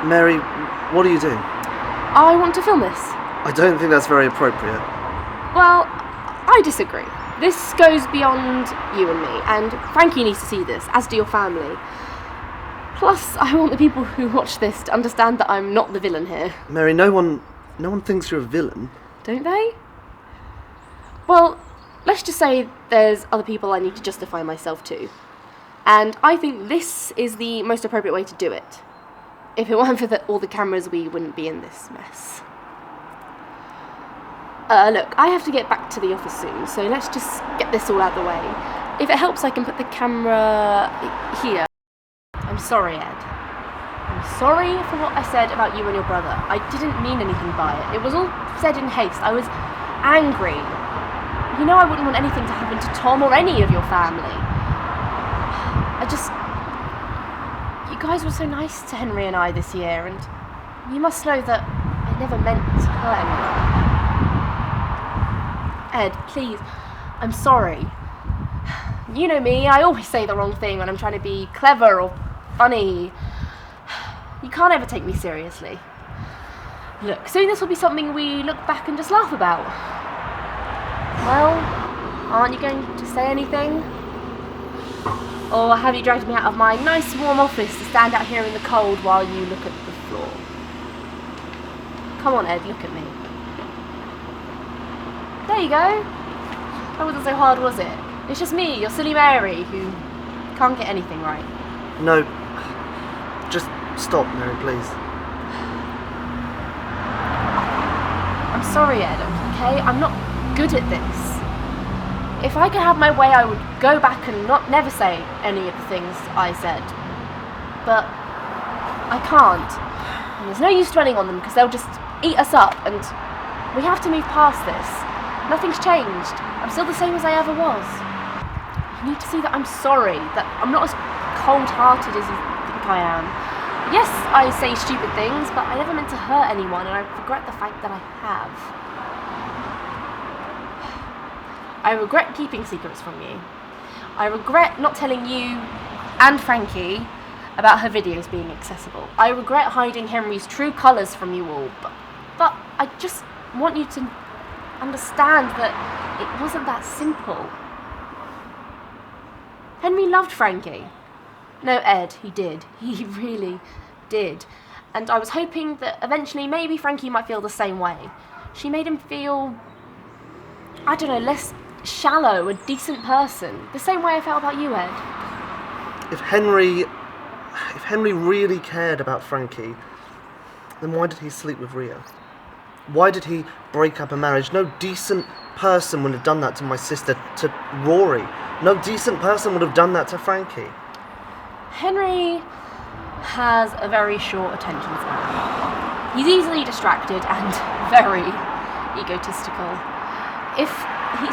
Mary, what are you doing? I want to film this. I don't think that's very appropriate. Well, I disagree. This goes beyond you and me, and Frankie needs to see this, as do your family. Plus, I want the people who watch this to understand that I'm not the villain here. Mary, no one thinks you're a villain. Don't they? Well, let's just say there's other people I need to justify myself to. And I think this is the most appropriate way to do it. If it weren't for all the cameras, we wouldn't be in this mess. Look, I have to get back to the office soon, so let's just get this all out of the way. If it helps, I can put the camera here. I'm sorry, Ed. I'm sorry for what I said about you and your brother. I didn't mean anything by it. It was all said in haste. I was angry. You know I wouldn't want anything to happen to Tom or any of your family. You guys were so nice to Henry and I this year, and you must know that I never meant to hurt anyone. Ed, please, I'm sorry. You know me, I always say the wrong thing when I'm trying to be clever or funny. You can't ever take me seriously. Look, soon this will be something we look back and just laugh about. Well, aren't you going to say anything? Or have you dragged me out of my nice warm office to stand out here in the cold while you look at the floor? Come on, Ed, look at me. There you go. That wasn't so hard, was it? It's just me, your silly Mary, who can't get anything right. No, just stop, Mary, please. I'm sorry, Ed, okay? I'm not good at this. If I could have my way, I would go back and never say any of the things I said. But I can't. And there's no use dwelling on them because they'll just eat us up, and we have to move past this. Nothing's changed. I'm still the same as I ever was. You need to see that I'm sorry, that I'm not as cold-hearted as you think I am. Yes, I say stupid things, but I never meant to hurt anyone, and I regret the fact that I have. I regret keeping secrets from you. I regret not telling you and Frankie about her videos being accessible. I regret hiding Henry's true colours from you all, but I just want you to understand that it wasn't that simple. Henry loved Frankie. No, Ed, he did. He really did. And I was hoping that eventually maybe Frankie might feel the same way. She made him feel, I don't know, less shallow, a decent person. The same way I felt about you, Ed. If Henry really cared about Frankie, then why did he sleep with Rhea? Why did he break up a marriage? No decent person would have done that to my sister, to Rory. No decent person would have done that to Frankie. Henry has a very short attention span. He's easily distracted and very egotistical. If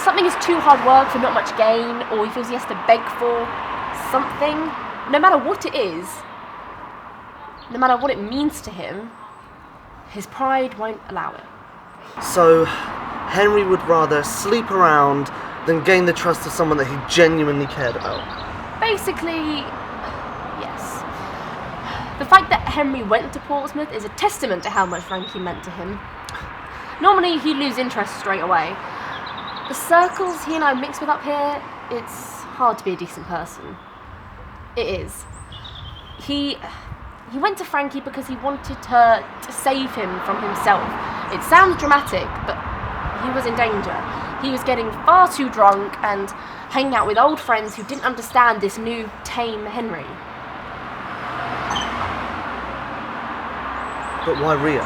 something is too hard work for not much gain, or he feels he has to beg for something, no matter what it is, no matter what it means to him, his pride won't allow it. So, Henry would rather sleep around than gain the trust of someone that he genuinely cared about? Basically, yes. The fact that Henry went to Portsmouth is a testament to how much Frankie meant to him. Normally, he'd lose interest straight away. The circles he and I mix with up here, it's hard to be a decent person. It is. He went to Frankie because he wanted her to save him from himself. It sounds dramatic, but he was in danger. He was getting far too drunk and hanging out with old friends who didn't understand this new, tame Henry. But why Rhea?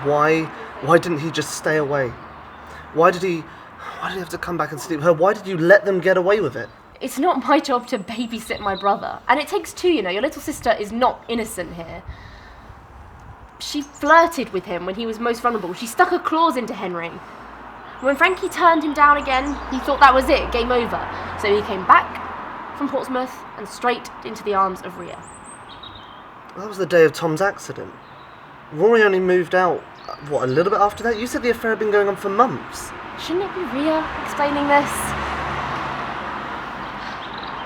Why didn't he just stay away? Why did he have to come back and sleep with her? Why did you let them get away with it? It's not my job to babysit my brother. And it takes two, you know. Your little sister is not innocent here. She flirted with him when he was most vulnerable. She stuck her claws into Henry. When Frankie turned him down again, he thought that was it, game over. So he came back from Portsmouth and straight into the arms of Rhea. That was the day of Tom's accident. Rory only moved out, a little bit after that? You said the affair had been going on for months. Shouldn't it be Rhea explaining this?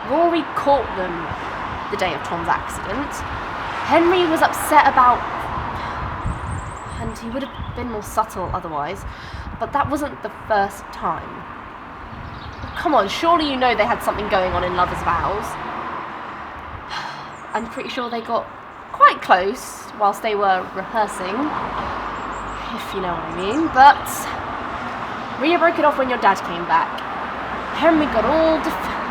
Rory caught them the day of Tom's accident. Henry was upset about... and he would have been more subtle otherwise, but that wasn't the first time. Come on, surely you know they had something going on in Lovers' Vows. I'm pretty sure they got quite close whilst they were rehearsing, if you know what I mean, but Rhea broke it off when your dad came back. Henry got all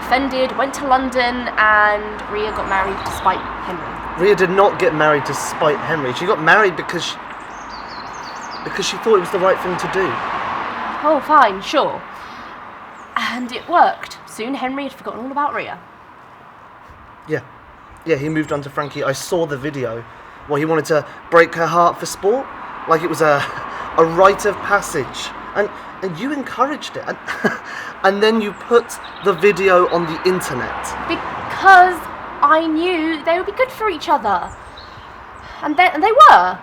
offended, went to London, and Rhea got married despite Henry. Rhea did not get married to spite Henry. She got married because she thought it was the right thing to do. Oh, fine, sure. And it worked. Soon Henry had forgotten all about Rhea. Yeah, he moved on to Frankie. I saw the video. Well, he wanted to break her heart for sport, like it was a rite of passage. And you encouraged it. And then you put the video on the internet. Because I knew they would be good for each other. And they were.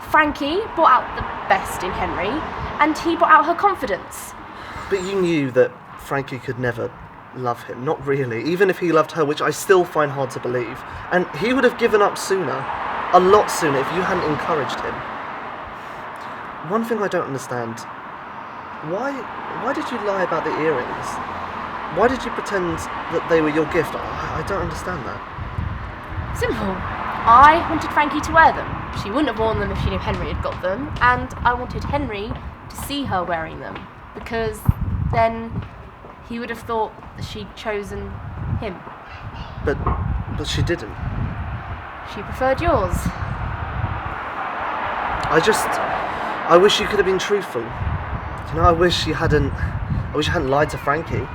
Frankie brought out the best in Henry, and he brought out her confidence. But you knew that Frankie could never love him. Not really. Even if he loved her, which I still find hard to believe. And he would have given up sooner. A lot sooner if you hadn't encouraged him. One thing I don't understand. Why did you lie about the earrings? Why did you pretend that they were your gift? I don't understand that. Simple. I wanted Frankie to wear them. She wouldn't have worn them if she knew Henry had got them, and I wanted Henry to see her wearing them, because then he would have thought that she'd chosen him. But she didn't. She preferred yours. I wish you could have been truthful. You know, I wish you hadn't lied to Frankie.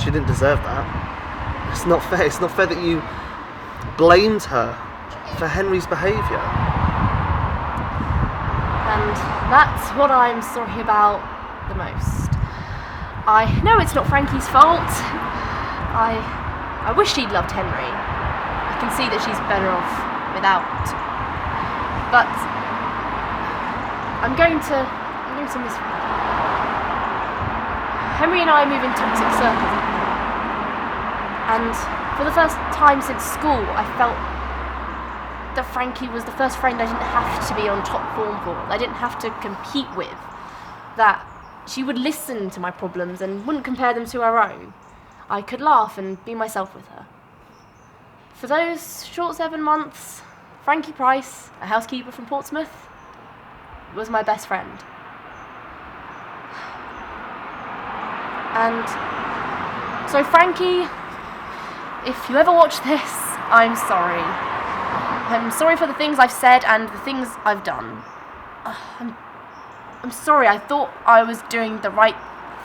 She didn't deserve that. It's not fair. It's not fair that you blamed her for Henry's behaviour. And that's what I'm sorry about the most. I know it's not Frankie's fault. I wish she'd loved Henry. I can see that she's better off without. But I'm going to miss Frankie. Henry and I move in toxic circles. And for the first time since school, I felt that Frankie was the first friend I didn't have to be on top form for. I didn't have to compete with. That she would listen to my problems and wouldn't compare them to her own. I could laugh and be myself with her. For those short 7 months, Frankie Price, a housekeeper from Portsmouth, was my best friend. And so Frankie, if you ever watch this, I'm sorry. I'm sorry for the things I've said and the things I've done. I'm sorry, I thought I was doing the right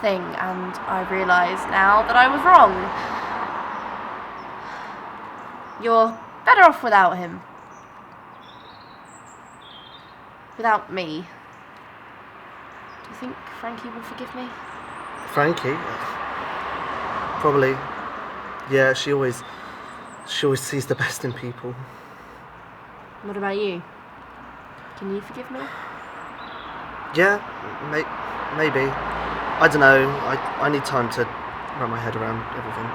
thing, and I realise now that I was wrong. You're better off without him. Without me. Do you think Frankie will forgive me? Frankie? Probably. Yeah, she always sees the best in people. What about you? Can you forgive me? Yeah, maybe. I don't know. I need time to wrap my head around everything.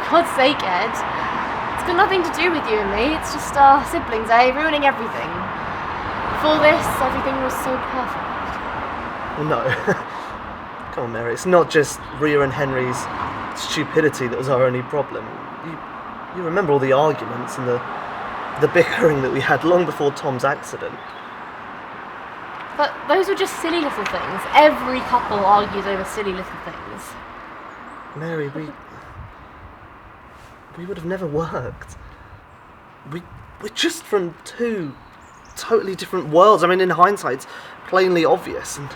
For God's sake, Ed. It's got nothing to do with you and me. It's just our siblings, ruining everything. Before this, everything was so perfect. Well, no. Come on, Mary. It's not just Rhea and Henry's stupidity that was our only problem. You remember all the arguments and the bickering that we had long before Tom's accident. But those were just silly little things. Every couple argues over silly little things. Mary, we would have never worked. We're just from two totally different worlds. I mean, in hindsight, it's plainly obvious. And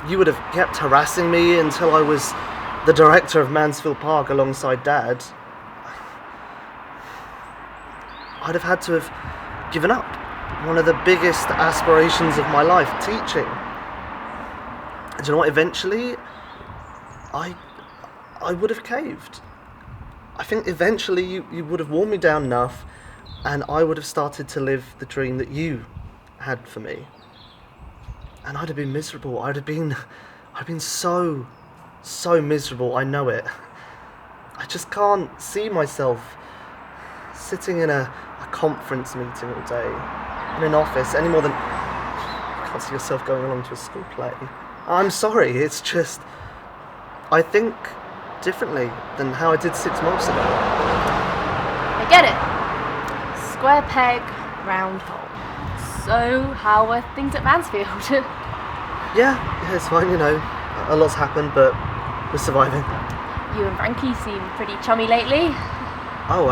you would have kept harassing me until I was the director of Mansfield Park alongside Dad. I'd have had to have given up one of the biggest aspirations of my life, teaching. And you know what? Eventually, I would have caved. I think eventually you would have worn me down enough, and I would have started to live the dream that you had for me. And I'd have been miserable. I'd been so miserable. I know it. I just can't see myself sitting in a conference meeting all day, in an office, any more than you can't see yourself going along to a school play. I'm sorry, it's just, I think differently than how I did 6 months ago. I get it. Square peg, round hole. So, how are things at Mansfield? Yeah, it's fine, a lot's happened, but we're surviving. You and Frankie seem pretty chummy lately. Oh,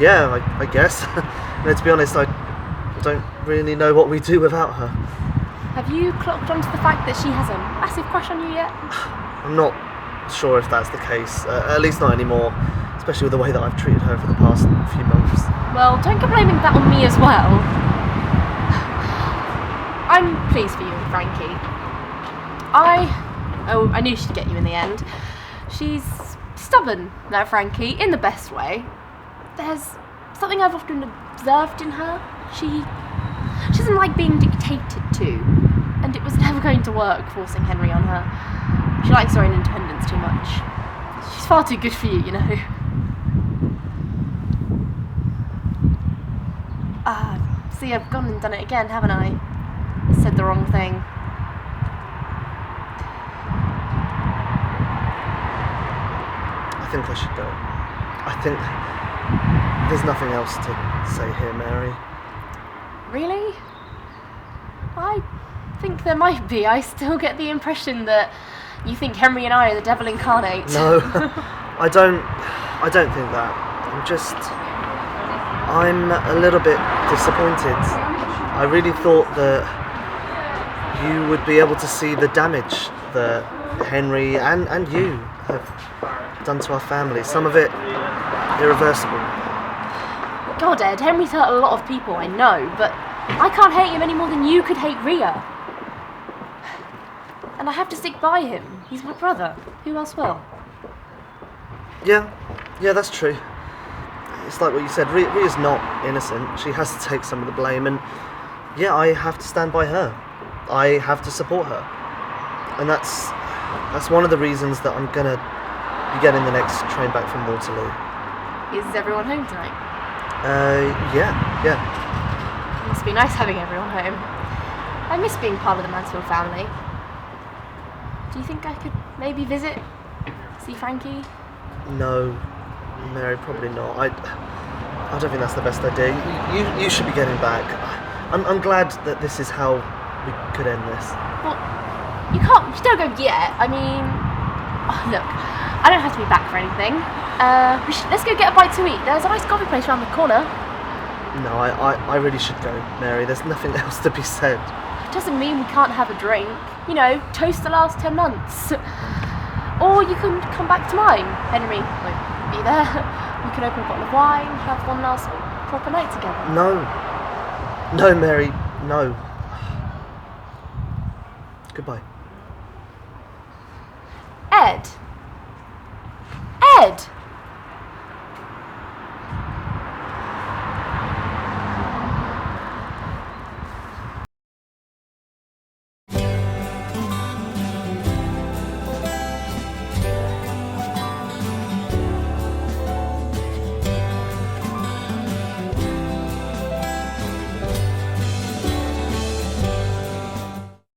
yeah, I guess. To be honest, I don't really know what we do without her. Have you clocked onto the fact that she has a massive crush on you yet? I'm not sure if that's the case, at least not anymore, especially with the way that I've treated her for the past few months. Well, don't go blaming that on me as well. I'm pleased for you and Frankie. I knew she'd get you in the end. She's stubborn, that Frankie, in the best way. There's something I've often observed in her. She doesn't like being dictated to, and it was never going to work forcing Henry on her. She likes her own independence too much. She's far too good for you, See, I've gone and done it again, haven't I? Said the wrong thing. I think I should go. I think there's nothing else to say here, Mary. Really? I think there might be. I still get the impression that you think Henry and I are the devil incarnate. No, I don't think that. I'm a little bit disappointed. I really thought that you would be able to see the damage that Henry and you have done to our family. Some of it irreversible. God, Ed, Henry's hurt a lot of people, I know, but I can't hate him any more than you could hate Rhea. And I have to stick by him. He's my brother. Who else will? Yeah, that's true. It's like what you said, Rhea's not innocent. She has to take some of the blame, and yeah, I have to stand by her. I have to support her. And that's one of the reasons that I'm gonna be getting the next train back from Waterloo. Is everyone home tonight? Yeah. It must be nice having everyone home. I miss being part of the Mansfield family. Do you think I could maybe visit? See Frankie? No, Mary, probably not. I don't think that's the best idea. You should be getting back. I'm glad that this is how we could end this. Well, you don't go yet. I mean, look, I don't have to be back for anything. Let's go get a bite to eat. There's a nice coffee place around the corner. No, I really should go, Mary. There's nothing else to be said. It doesn't mean we can't have a drink. Toast the last 10 months. Or you can come back to mine. Henry won't be there. We can open a bottle of wine, have one last proper night together. No, Mary, no. Goodbye. Ed!